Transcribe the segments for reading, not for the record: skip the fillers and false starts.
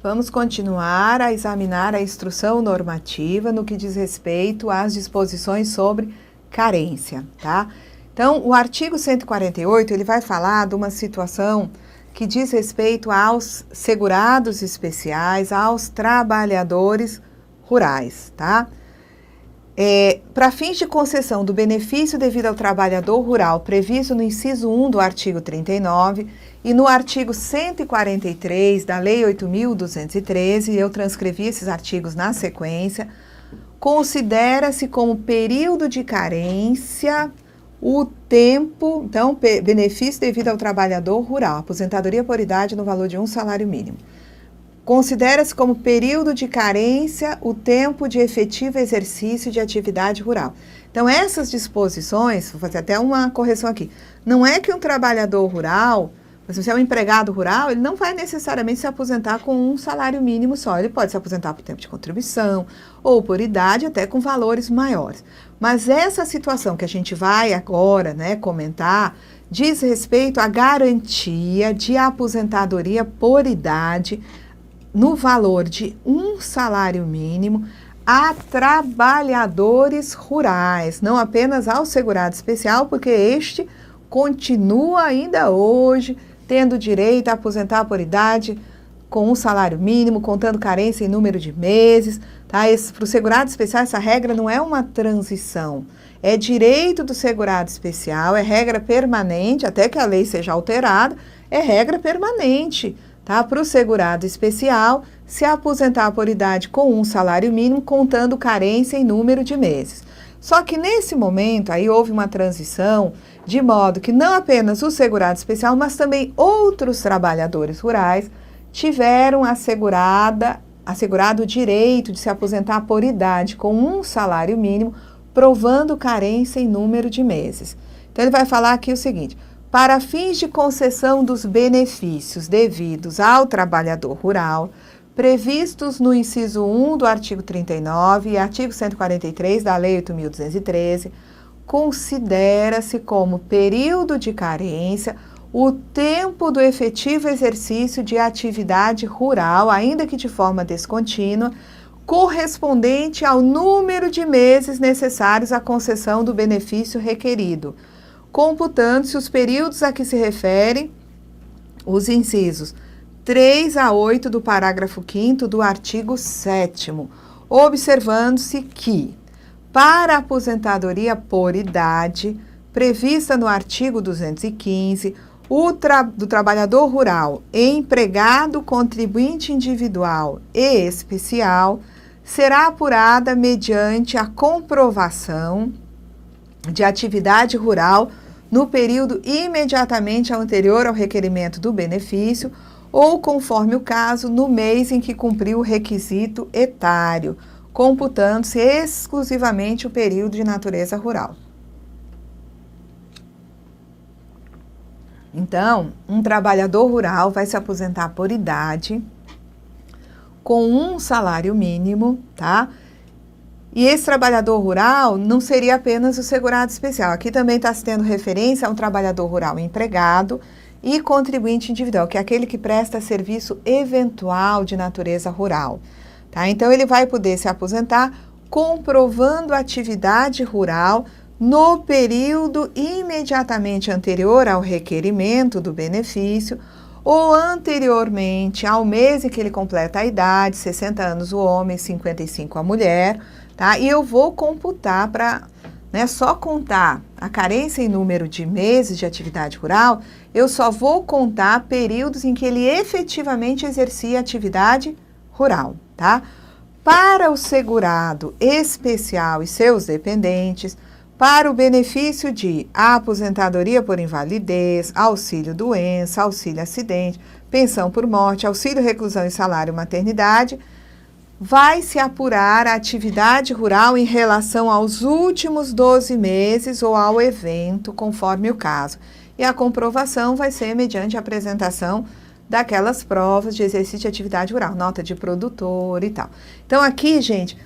Vamos continuar a examinar a instrução normativa no que diz respeito às disposições sobre carência, tá? Então, o artigo 148, ele vai falar de uma situação que diz respeito aos segurados especiais, aos trabalhadores rurais, tá? Para fins de concessão do benefício devido ao trabalhador rural previsto no inciso 1 do artigo 39 e no artigo 143 da Lei 8.213, eu transcrevi esses artigos na sequência, considera-se como período de carência o tempo, então, benefício devido ao trabalhador rural, aposentadoria por idade no valor de 1 salário mínimo. Considera-se como período de carência o tempo de efetivo exercício de atividade rural. Então, essas disposições, vou fazer até uma correção aqui, não é que um trabalhador rural, se é um empregado rural, ele não vai necessariamente se aposentar com um salário mínimo só, ele pode se aposentar por tempo de contribuição ou por idade, até com valores maiores. Mas essa situação que a gente vai agora, comentar, diz respeito à garantia de aposentadoria por idade no valor de 1 salário mínimo a trabalhadores rurais, não apenas ao segurado especial, porque este continua ainda hoje tendo direito a aposentar por idade com 1 salário mínimo, contando carência em número de meses, tá? Para o segurado especial, essa regra não é uma transição, é direito do segurado especial, é regra permanente, até que a lei seja alterada, é regra permanente, tá? Para o segurado especial se aposentar por idade com 1 salário mínimo, contando carência em número de meses. Só que nesse momento, aí houve uma transição, de modo que não apenas o segurado especial, mas também outros trabalhadores rurais tiveram assegurado o direito de se aposentar por idade com 1 salário mínimo, provando carência em número de meses. Então, ele vai falar aqui o seguinte: para fins de concessão dos benefícios devidos ao trabalhador rural, previstos no inciso 1 do artigo 39 e artigo 143 da Lei 8.213, considera-se como período de carência o tempo do efetivo exercício de atividade rural, ainda que de forma descontínua, correspondente ao número de meses necessários à concessão do benefício requerido, computando-se os períodos a que se referem os incisos 3 a 8 do parágrafo 5º do artigo 7º, observando-se que, para a aposentadoria por idade, prevista no artigo 215, do trabalhador rural, empregado, contribuinte individual e especial, será apurada mediante a comprovação de atividade rural no período imediatamente anterior ao requerimento do benefício ou, conforme o caso, no mês em que cumpriu o requisito etário, computando-se exclusivamente o período de natureza rural. Então, um trabalhador rural vai se aposentar por idade com 1 salário mínimo, tá? E esse trabalhador rural não seria apenas o segurado especial. Aqui também está se tendo referência a um trabalhador rural empregado e contribuinte individual, que é aquele que presta serviço eventual de natureza rural. Tá? Então, ele vai poder se aposentar comprovando a atividade rural no período imediatamente anterior ao requerimento do benefício ou anteriormente ao mês em que ele completa a idade, 60 anos o homem, 55 a mulher, tá? E eu vou computar para, só contar a carência em número de meses de atividade rural, eu só vou contar períodos em que ele efetivamente exercia atividade rural, tá? Para o segurado especial e seus dependentes, para o benefício de aposentadoria por invalidez, auxílio-doença, auxílio-acidente, pensão por morte, auxílio-reclusão e salário-maternidade, vai se apurar a atividade rural em relação aos últimos 12 meses ou ao evento, conforme o caso. E a comprovação vai ser mediante a apresentação daquelas provas de exercício de atividade rural, nota de produtor e tal. Então, aqui, gente,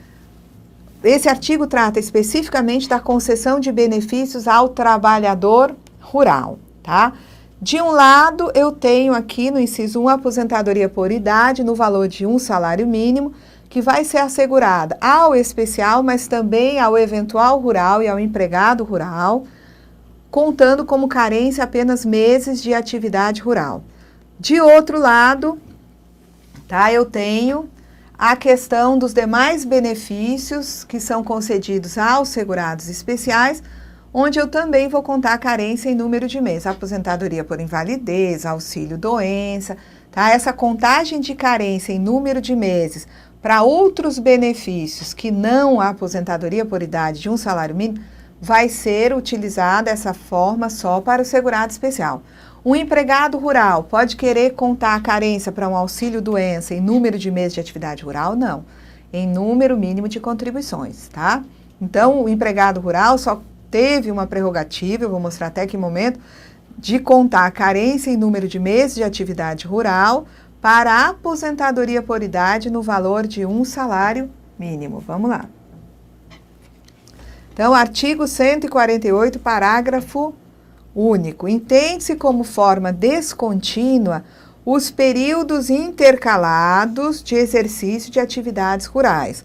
esse artigo trata especificamente da concessão de benefícios ao trabalhador rural, tá? De um lado, eu tenho aqui no inciso 1 a aposentadoria por idade no valor de um salário mínimo, que vai ser assegurada ao especial, mas também ao eventual rural e ao empregado rural, contando como carência apenas meses de atividade rural. De outro lado, tá, eu tenho a questão dos demais benefícios que são concedidos aos segurados especiais, onde eu também vou contar a carência em número de meses, aposentadoria por invalidez, auxílio doença, tá? Essa contagem de carência em número de meses para outros benefícios que não a aposentadoria por idade de um salário mínimo, vai ser utilizada essa forma só para o segurado especial. Um empregado rural pode querer contar a carência para um auxílio doença em número de meses de atividade rural? Não, em número mínimo de contribuições, tá? Então, o empregado rural só teve uma prerrogativa, eu vou mostrar até que momento, de contar a carência em número de meses de atividade rural para a aposentadoria por idade no valor de um salário mínimo. Vamos lá. Então, artigo 148, parágrafo único. Entende-se como forma descontínua os períodos intercalados de exercício de atividades rurais,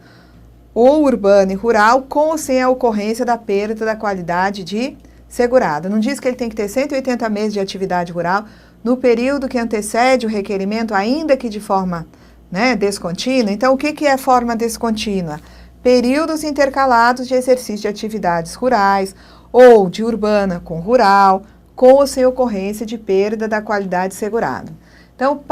ou urbana e rural, com ou sem a ocorrência da perda da qualidade de segurado. Não diz que ele tem que ter 180 meses de atividade rural no período que antecede o requerimento, ainda que de forma, né, descontínua. Então, o que é forma descontínua? Períodos intercalados de exercício de atividades rurais ou de urbana com rural, com ou sem ocorrência de perda da qualidade de segurado. Então,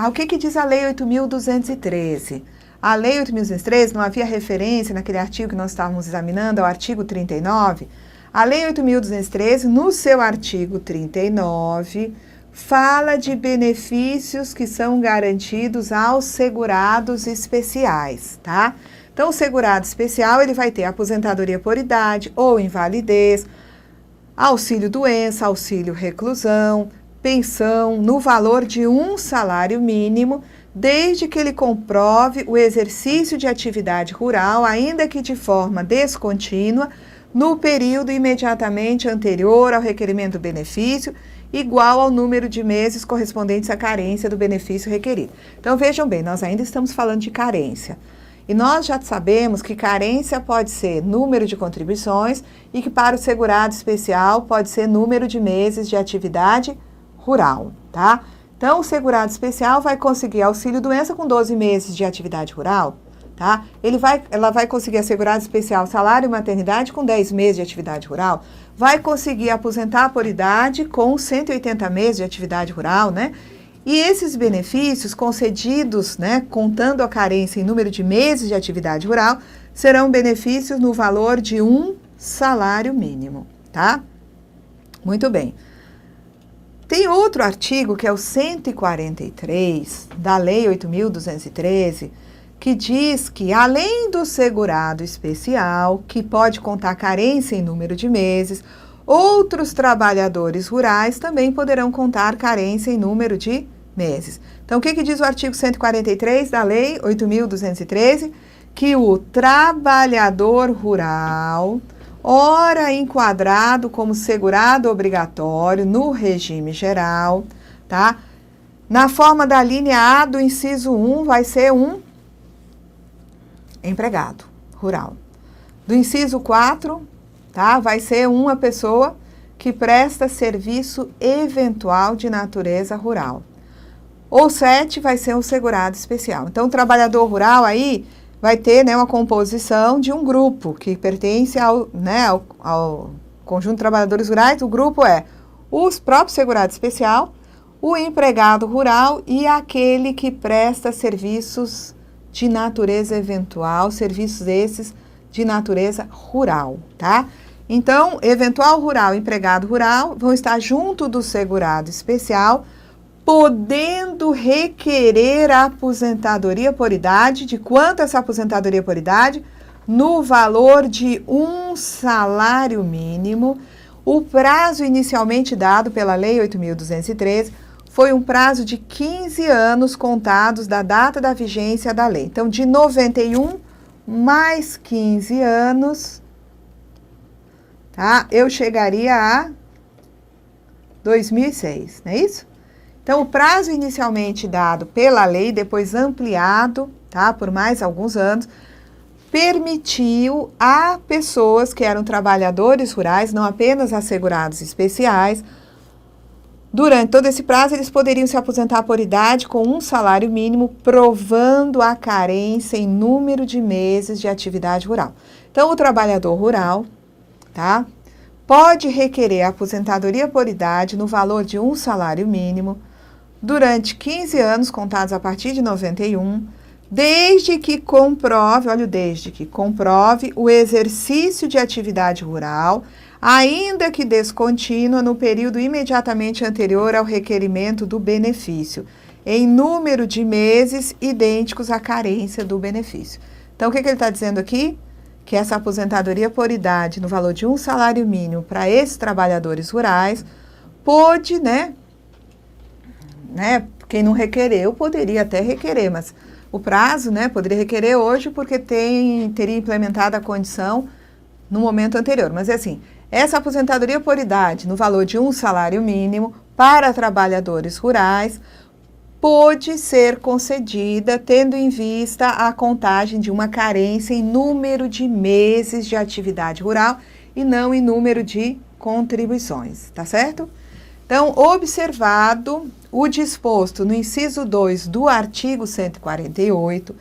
o que diz a Lei 8.213? A Lei 8.213, não havia referência naquele artigo que nós estávamos examinando, ao artigo 39. A Lei 8.213, no seu artigo 39, fala de benefícios que são garantidos aos segurados especiais, tá? Então, o segurado especial, ele vai ter aposentadoria por idade ou invalidez, auxílio doença, auxílio reclusão, pensão no valor de um salário mínimo, desde que ele comprove o exercício de atividade rural, ainda que de forma descontínua, no período imediatamente anterior ao requerimento do benefício, igual ao número de meses correspondentes à carência do benefício requerido. Então, vejam bem, nós ainda estamos falando de carência. E nós já sabemos que carência pode ser número de contribuições e que para o segurado especial pode ser número de meses de atividade rural, tá? Então, o segurado especial vai conseguir auxílio-doença com 12 meses de atividade rural, tá? Ela vai conseguir a segurado especial salário e maternidade com 10 meses de atividade rural, vai conseguir aposentar por idade com 180 meses de atividade rural, né? E esses benefícios concedidos, né, contando a carência em número de meses de atividade rural, serão benefícios no valor de um salário mínimo, tá? Muito bem. Tem outro artigo, que é o 143 da Lei 8.213, que diz que, além do segurado especial, que pode contar carência em número de meses, outros trabalhadores rurais também poderão contar carência em número de meses. Então, o que diz o artigo 143 da Lei 8.213? Que o trabalhador rural, ora enquadrado como segurado obrigatório no regime geral, tá? Na forma da linha A do inciso 1, vai ser um empregado rural. Do inciso 4, tá? Vai ser uma pessoa que presta serviço eventual de natureza rural. Ou 7 vai ser um segurado especial. Então, o trabalhador rural aí vai ter, né, uma composição de um grupo que pertence ao conjunto de trabalhadores rurais. O grupo é os próprios segurados especial, o empregado rural e aquele que presta serviços de natureza eventual, serviços esses de natureza rural, tá? Então, eventual rural e empregado rural vão estar junto do segurado especial, podendo requerer a aposentadoria por idade. De quanto essa aposentadoria por idade? No valor de um salário mínimo. O prazo inicialmente dado pela Lei 8.213 foi um prazo de 15 anos contados da data da vigência da lei. Então, de 91 mais 15 anos, tá? Eu chegaria a 2006, não é isso? Então, o prazo inicialmente dado pela lei, depois ampliado, tá, por mais alguns anos, permitiu a pessoas que eram trabalhadores rurais, não apenas a segurados especiais, durante todo esse prazo, eles poderiam se aposentar por idade com um salário mínimo, provando a carência em número de meses de atividade rural. Então, o trabalhador rural, tá, pode requerer a aposentadoria por idade no valor de um salário mínimo durante 15 anos, contados a partir de 91, desde que comprove, olha o desde que comprove o exercício de atividade rural, ainda que descontínua, no período imediatamente anterior ao requerimento do benefício, em número de meses idênticos à carência do benefício. Então, o que ele está dizendo aqui? Que essa aposentadoria por idade, no valor de um salário mínimo para esses trabalhadores rurais, pôde, né? Quem não requereu, poderia até requerer, mas o prazo, né, poderia requerer hoje porque teria implementado a condição no momento anterior. Mas é assim, essa aposentadoria por idade, no valor de um salário mínimo para trabalhadores rurais, pôde ser concedida tendo em vista a contagem de uma carência em número de meses de atividade rural e não em número de contribuições, tá certo? Então, observado o disposto no inciso 2 do artigo 148,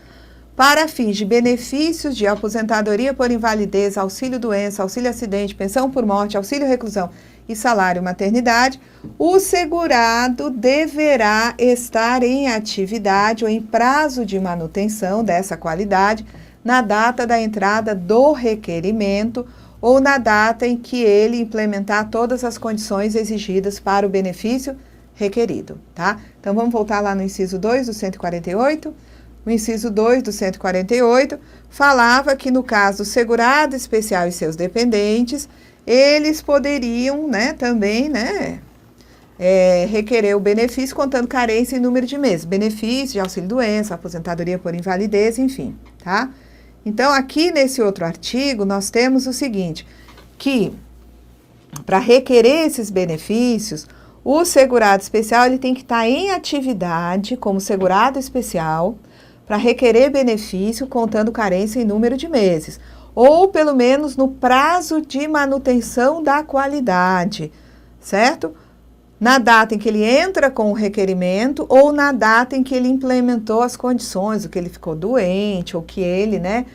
para fins de benefícios de aposentadoria por invalidez, auxílio-doença, auxílio-acidente, pensão por morte, auxílio-reclusão e salário-maternidade, o segurado deverá estar em atividade ou em prazo de manutenção dessa qualidade na data da entrada do requerimento ou na data em que ele implementar todas as condições exigidas para o benefício requerido, tá? Então, vamos voltar lá no inciso 2 do 148. O inciso 2 do 148 falava que, no caso do segurado especial e seus dependentes, eles poderiam, né, também, né, requerer o benefício contando carência em número de meses. Benefício de auxílio-doença, aposentadoria por invalidez, enfim, tá? Então, aqui nesse outro artigo, nós temos o seguinte, que para requerer esses benefícios, o segurado especial ele tem que estar em atividade como segurado especial para requerer benefício contando carência em número de meses, ou pelo menos no prazo de manutenção da qualidade, certo? Na data em que ele entra com o requerimento ou na data em que ele implementou as condições, o que ele ficou doente ou que ele, né,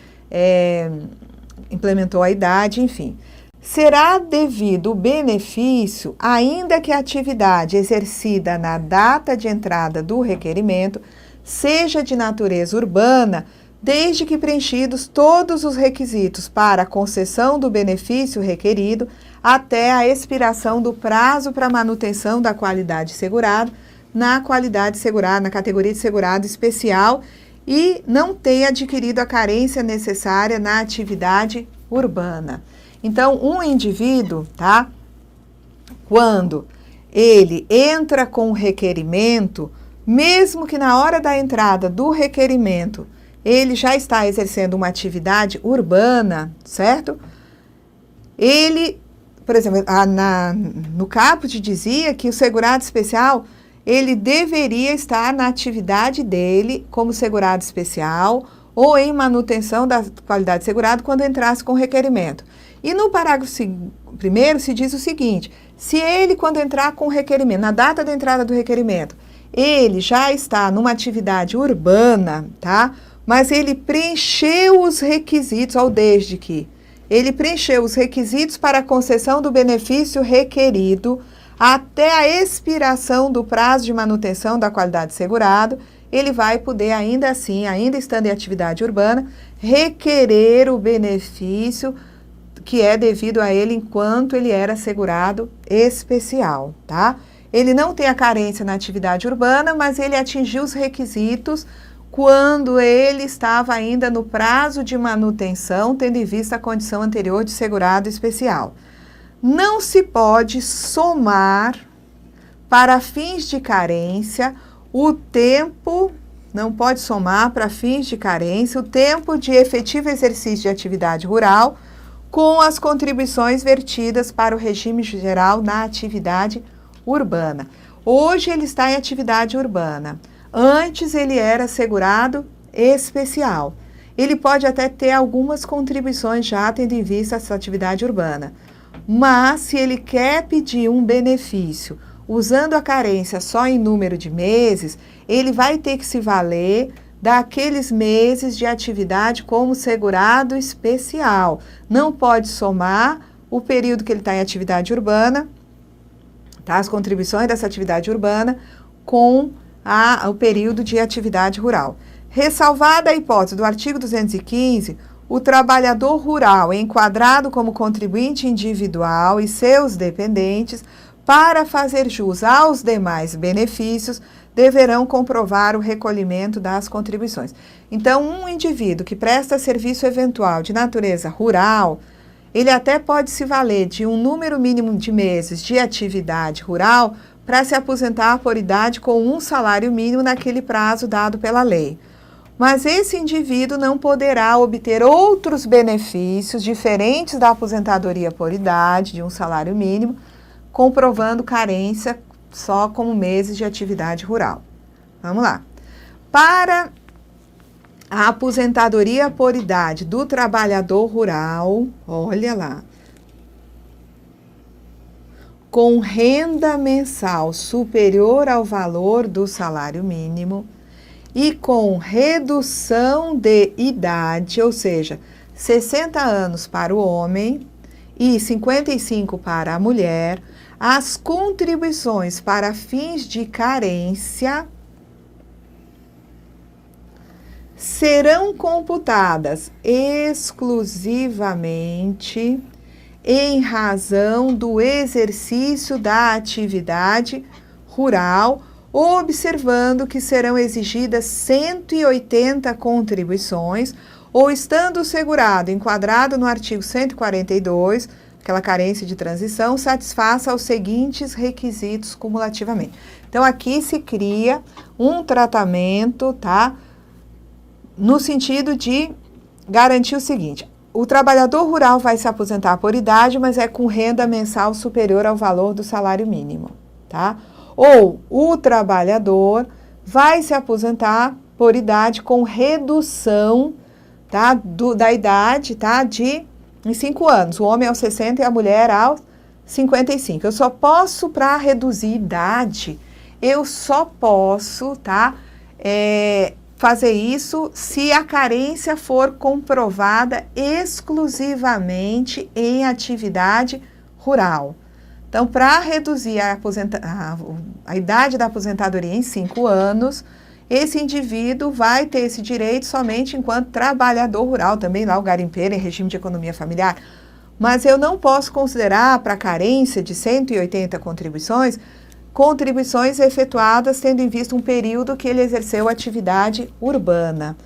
implementou a idade, enfim. Será devido o benefício, ainda que a atividade exercida na data de entrada do requerimento seja de natureza urbana, desde que preenchidos todos os requisitos para a concessão do benefício requerido até a expiração do prazo para manutenção da qualidade segurada, na qualidade segurada, na categoria de segurado especial e não tenha adquirido a carência necessária na atividade urbana. Então, um indivíduo, tá? Quando ele entra com o requerimento, mesmo que na hora da entrada do requerimento ele já está exercendo uma atividade urbana, certo? Ele, por exemplo, no caput dizia que o segurado especial, ele deveria estar na atividade dele como segurado especial ou em manutenção da qualidade segurada quando entrasse com o requerimento. E no parágrafo 1º se diz o seguinte, se ele, quando entrar com o requerimento, na data da entrada do requerimento, ele já está numa atividade urbana, tá? Mas ele preencheu os requisitos, ou desde que ele preencheu os requisitos para a concessão do benefício requerido até a expiração do prazo de manutenção da qualidade segurado, ele vai poder ainda assim, ainda estando em atividade urbana, requerer o benefício que é devido a ele enquanto ele era segurado especial, tá? Ele não tem a carência na atividade urbana, mas ele atingiu os requisitos quando ele estava ainda no prazo de manutenção, tendo em vista a condição anterior de segurado especial. Não se pode somar, para fins de carência, o tempo, não pode somar para fins de carência, o tempo de efetivo exercício de atividade rural com as contribuições vertidas para o regime geral na atividade urbana. Hoje ele está em atividade urbana. Antes ele era segurado especial. Ele pode até ter algumas contribuições já tendo em vista essa atividade urbana. Mas se ele quer pedir um benefício usando a carência só em número de meses, ele vai ter que se valer daqueles meses de atividade como segurado especial. Não pode somar o período que ele está em atividade urbana, tá? As contribuições dessa atividade urbana com o período de atividade rural. Ressalvada a hipótese do artigo 215, o trabalhador rural enquadrado como contribuinte individual e seus dependentes, para fazer jus aos demais benefícios, deverão comprovar o recolhimento das contribuições. Então, um indivíduo que presta serviço eventual de natureza rural, ele até pode se valer de um número mínimo de meses de atividade rural para se aposentar por idade com um salário mínimo naquele prazo dado pela lei. Mas esse indivíduo não poderá obter outros benefícios diferentes da aposentadoria por idade, de um salário mínimo, comprovando carência só como meses de atividade rural. Vamos lá. Para a aposentadoria por idade do trabalhador rural, olha lá, com renda mensal superior ao valor do salário mínimo e com redução de idade, ou seja, 60 anos para o homem e 55 para a mulher, as contribuições para fins de carência serão computadas exclusivamente em razão do exercício da atividade rural, observando que serão exigidas 180 contribuições, ou estando o segurado enquadrado no artigo 142, aquela carência de transição, satisfaça os seguintes requisitos cumulativamente. Então, aqui se cria um tratamento, tá? No sentido de garantir o seguinte: o trabalhador rural vai se aposentar por idade, mas é com renda mensal superior ao valor do salário mínimo, tá? Ou o trabalhador vai se aposentar por idade com redução, tá? Da idade, tá? Em 5 anos. O homem aos 60 e a mulher aos 55. Eu só posso, para reduzir idade, eu só posso, tá? Fazer isso se a carência for comprovada exclusivamente em atividade rural. Então, para reduzir a idade da aposentadoria em 5 anos, esse indivíduo vai ter esse direito somente enquanto trabalhador rural, também lá o garimpeiro em regime de economia familiar. Mas eu não posso considerar para a carência de 180 contribuições efetuadas tendo em vista um período que ele exerceu atividade urbana.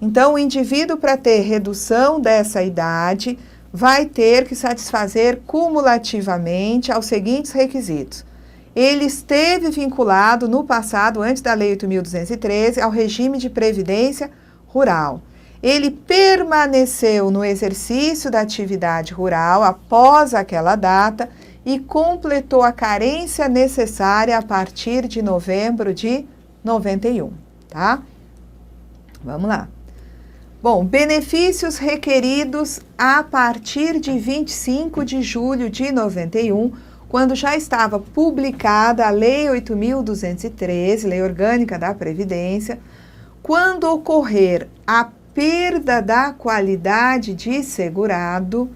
Então, o indivíduo, para ter redução dessa idade, vai ter que satisfazer cumulativamente aos seguintes requisitos. Ele esteve vinculado no passado, antes da Lei 8.213, ao regime de previdência rural. Ele permaneceu no exercício da atividade rural após aquela data e completou a carência necessária a partir de novembro de 91, tá? Vamos lá. Bom, benefícios requeridos a partir de 25 de julho de 91, quando já estava publicada a Lei 8.213, Lei Orgânica da Previdência, quando ocorrer a perda da qualidade de segurado,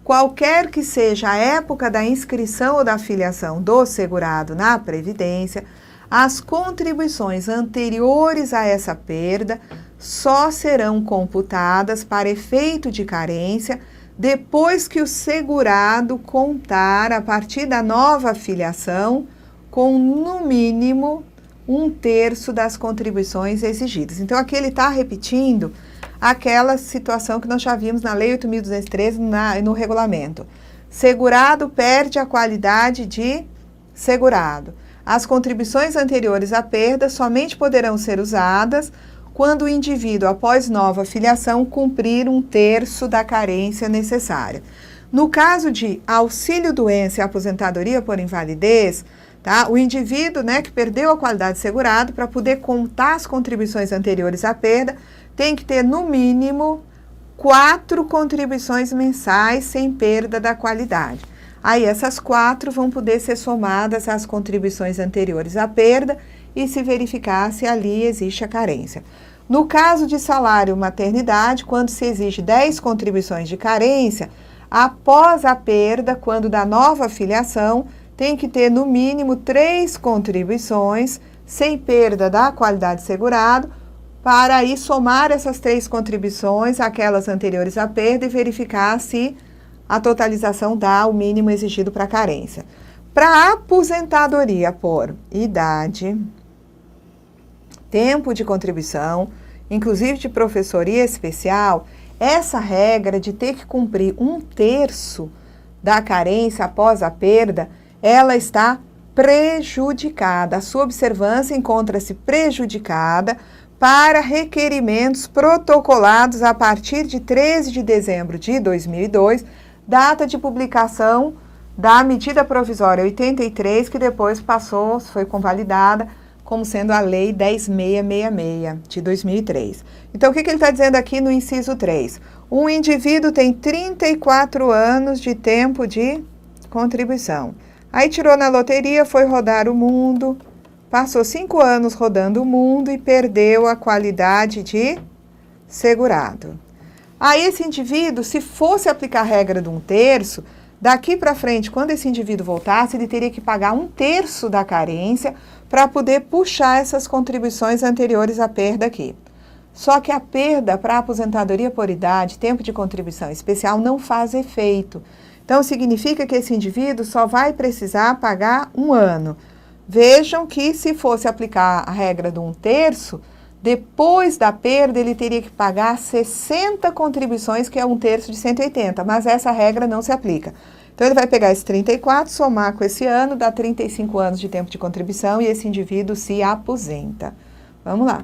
qualquer que seja a época da inscrição ou da filiação do segurado na Previdência, as contribuições anteriores a essa perda só serão computadas para efeito de carência depois que o segurado contar, a partir da nova filiação, com no mínimo 1/3 das contribuições exigidas. Então, aqui ele está repetindo aquela situação que nós já vimos na Lei 8.213 no regulamento. Segurado perde a qualidade de segurado. As contribuições anteriores à perda somente poderão ser usadas quando o indivíduo, após nova filiação, cumprir 1/3 da carência necessária. No caso de auxílio-doença e aposentadoria por invalidez, tá? O indivíduo, né, que perdeu a qualidade de segurado, para poder contar as contribuições anteriores à perda, tem que ter, no mínimo, 4 contribuições mensais sem perda da qualidade. Aí, essas 4 vão poder ser somadas às contribuições anteriores à perda e se verificar se ali existe a carência. No caso de salário maternidade, quando se exige 10 contribuições de carência, após a perda, quando da nova filiação, tem que ter no mínimo 3 contribuições sem perda da qualidade de segurado, para aí somar essas 3 contribuições àquelas anteriores à perda e verificar se a totalização dá o mínimo exigido para a carência. Para aposentadoria por idade, tempo de contribuição, inclusive de professoria especial, essa regra de ter que cumprir 1/3 da carência após a perda, ela está prejudicada. A sua observância encontra-se prejudicada para requerimentos protocolados a partir de 13 de dezembro de 2002, data de publicação da medida provisória 83, que depois foi convalidada como sendo a Lei 10.666, de 2003. Então, o que ele está dizendo aqui no inciso 3? Um indivíduo tem 34 anos de tempo de contribuição. Aí tirou na loteria, foi rodar o mundo, passou 5 anos rodando o mundo e perdeu a qualidade de segurado. Aí esse indivíduo, se fosse aplicar a regra de 1/3, daqui para frente, quando esse indivíduo voltasse, ele teria que pagar 1/3 da carência para poder puxar essas contribuições anteriores à perda aqui. Só que a perda para aposentadoria por idade, tempo de contribuição especial, não faz efeito. Então, significa que esse indivíduo só vai precisar pagar 1 ano. Vejam que se fosse aplicar a regra do 1/3, depois da perda ele teria que pagar 60 contribuições, que é 1/3 de 180, mas essa regra não se aplica. Então, ele vai pegar esse 34, somar com esse ano, dá 35 anos de tempo de contribuição e esse indivíduo se aposenta. Vamos lá.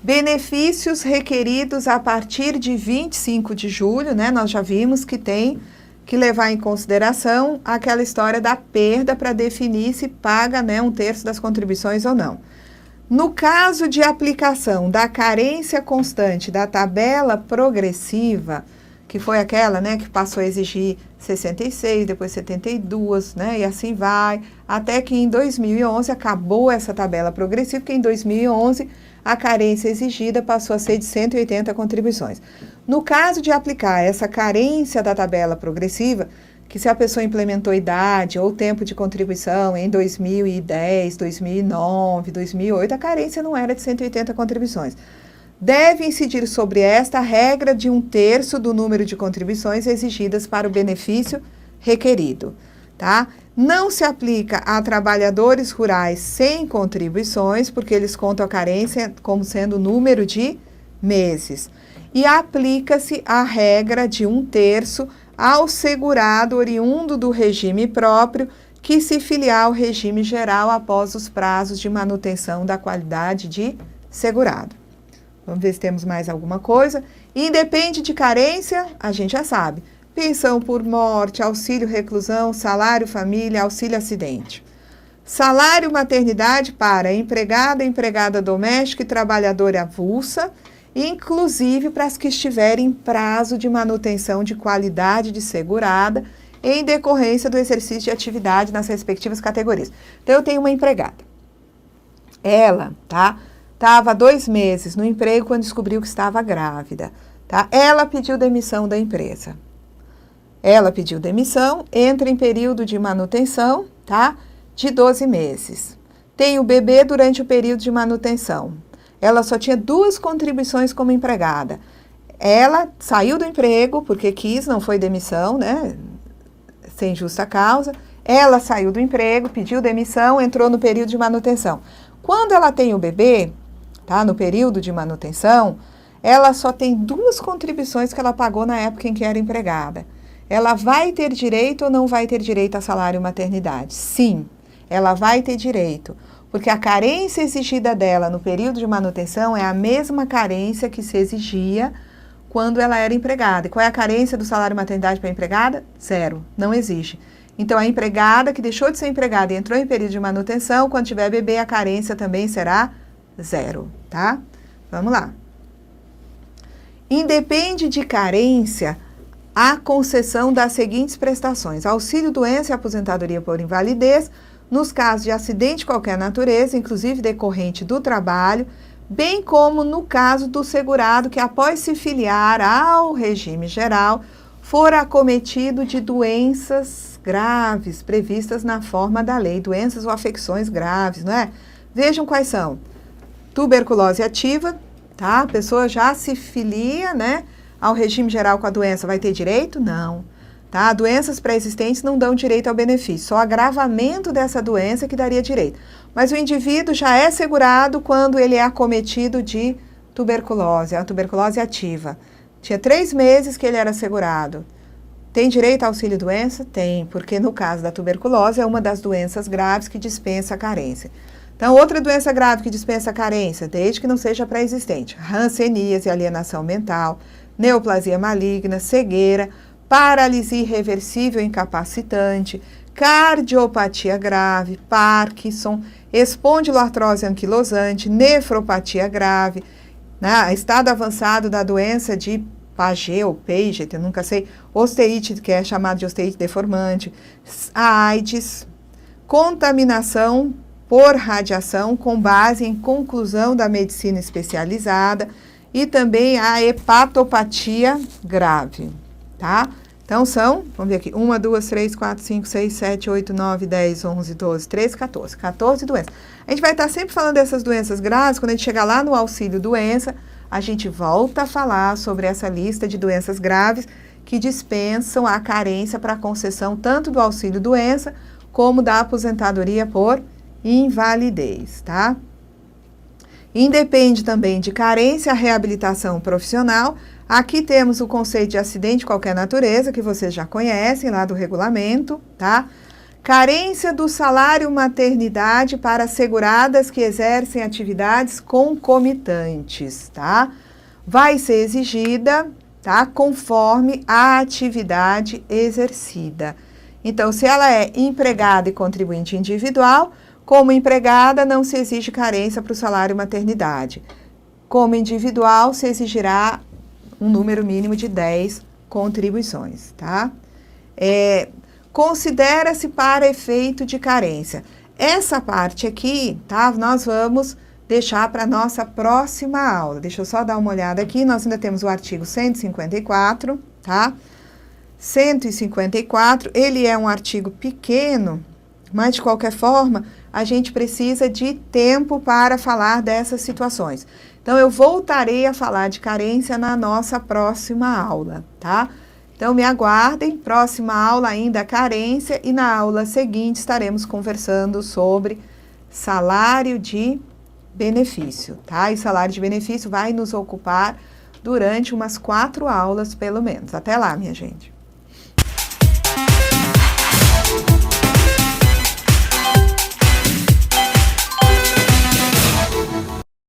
Benefícios requeridos a partir de 25 de julho, né? Nós já vimos que tem que levar em consideração aquela história da perda para definir se paga, né, 1/3 das contribuições ou não. No caso de aplicação da carência constante da tabela progressiva, que foi aquela, né, que passou a exigir 66, depois 72, né, e assim vai, até que em 2011 acabou essa tabela progressiva, porque em 2011 a carência exigida passou a ser de 180 contribuições. No caso de aplicar essa carência da tabela progressiva, que se a pessoa implementou idade ou tempo de contribuição em 2010, 2009, 2008, a carência não era de 180 contribuições. Deve incidir sobre esta a regra de 1/3 do número de contribuições exigidas para o benefício requerido, tá? Não se aplica a trabalhadores rurais sem contribuições, porque eles contam a carência como sendo o número de meses. E aplica-se a regra de 1/3 ao segurado oriundo do regime próprio que se filiar ao regime geral após os prazos de manutenção da qualidade de segurado. Vamos ver se temos mais alguma coisa. Independe de carência, a gente já sabe. Pensão por morte, auxílio reclusão, salário família, auxílio acidente. Salário maternidade para empregada, empregada doméstica e trabalhadora avulsa, inclusive para as que estiverem em prazo de manutenção de qualidade de segurada em decorrência do exercício de atividade nas respectivas categorias. Então, eu tenho uma empregada. Ela, tá? Estava 2 meses no emprego quando descobriu que estava grávida, tá? Ela pediu demissão da empresa. Ela pediu demissão, entra em período de manutenção, tá? De 12 meses. Tem o bebê durante o período de manutenção. Ela só tinha 2 contribuições como empregada. Ela saiu do emprego porque quis, não foi demissão, né? Sem justa causa. Ela saiu do emprego, pediu demissão, entrou no período de manutenção. Quando ela tem o bebê, tá? No período de manutenção, ela só tem 2 contribuições que ela pagou na época em que era empregada. Ela vai ter direito ou não vai ter direito a salário maternidade? Sim, ela vai ter direito, porque a carência exigida dela no período de manutenção é a mesma carência que se exigia quando ela era empregada. E qual é a carência do salário maternidade para a empregada? 0, não existe. Então, a empregada que deixou de ser empregada e entrou em período de manutenção, quando tiver bebê, a carência também será 0, tá? Vamos lá. Independe de carência a concessão das seguintes prestações: auxílio-doença e aposentadoria por invalidez, nos casos de acidente de qualquer natureza, inclusive decorrente do trabalho, bem como no caso do segurado que, após se filiar ao regime geral, for acometido de doenças graves previstas na forma da lei, doenças ou afecções graves, não é? Vejam quais são: tuberculose ativa, tá? A pessoa já se filia, né, ao regime geral com a doença, vai ter direito? Não. Tá? Doenças pré-existentes não dão direito ao benefício, só o agravamento dessa doença que daria direito. Mas o indivíduo já é segurado quando ele é acometido de tuberculose, a tuberculose ativa. Tinha 3 meses que ele era segurado. Tem direito ao auxílio-doença? Tem, porque no caso da tuberculose é uma das doenças graves que dispensa a carência. Então, outra doença grave que dispensa a carência, desde que não seja pré-existente: hanseníase, alienação mental, neoplasia maligna, cegueira, paralisia irreversível incapacitante, cardiopatia grave, Parkinson, espondiloartrose anquilosante, nefropatia grave, né, estado avançado da doença de Paget ou Paget, eu nunca sei, osteite, que é chamada de osteite deformante, a AIDS, contaminação por radiação com base em conclusão da medicina especializada, e também a hepatopatia grave, tá? Então são, vamos ver aqui, 1, 2, 3, 4, 5, 6, 7, 8, 9, 10, 11, 12, 13, 14. 14 doenças. A gente vai estar sempre falando dessas doenças graves. Quando a gente chegar lá no auxílio-doença, a gente volta a falar sobre essa lista de doenças graves que dispensam a carência para a concessão tanto do auxílio-doença como da aposentadoria por invalidez, tá? Independe também de carência a reabilitação profissional. Aqui temos o conceito de acidente de qualquer natureza, que vocês já conhecem lá do regulamento, tá? Carência do salário maternidade para seguradas que exercem atividades concomitantes, tá? Vai ser exigida, tá? Conforme a atividade exercida. Então, se ela é empregada e contribuinte individual, como empregada, não se exige carência para o salário maternidade. Como individual, se exigirá um número mínimo de 10 contribuições, tá? Considera-se para efeito de carência. Essa parte aqui, tá? Nós vamos deixar para a nossa próxima aula. Deixa eu só dar uma olhada aqui. Nós ainda temos o artigo 154, tá? 154, ele é um artigo pequeno, mas de qualquer forma, a gente precisa de tempo para falar dessas situações. Então, eu voltarei a falar de carência na nossa próxima aula, tá? Então, me aguardem, próxima aula ainda carência, e na aula seguinte estaremos conversando sobre salário de benefício, tá? E salário de benefício vai nos ocupar durante umas 4 aulas, pelo menos. Até lá, minha gente.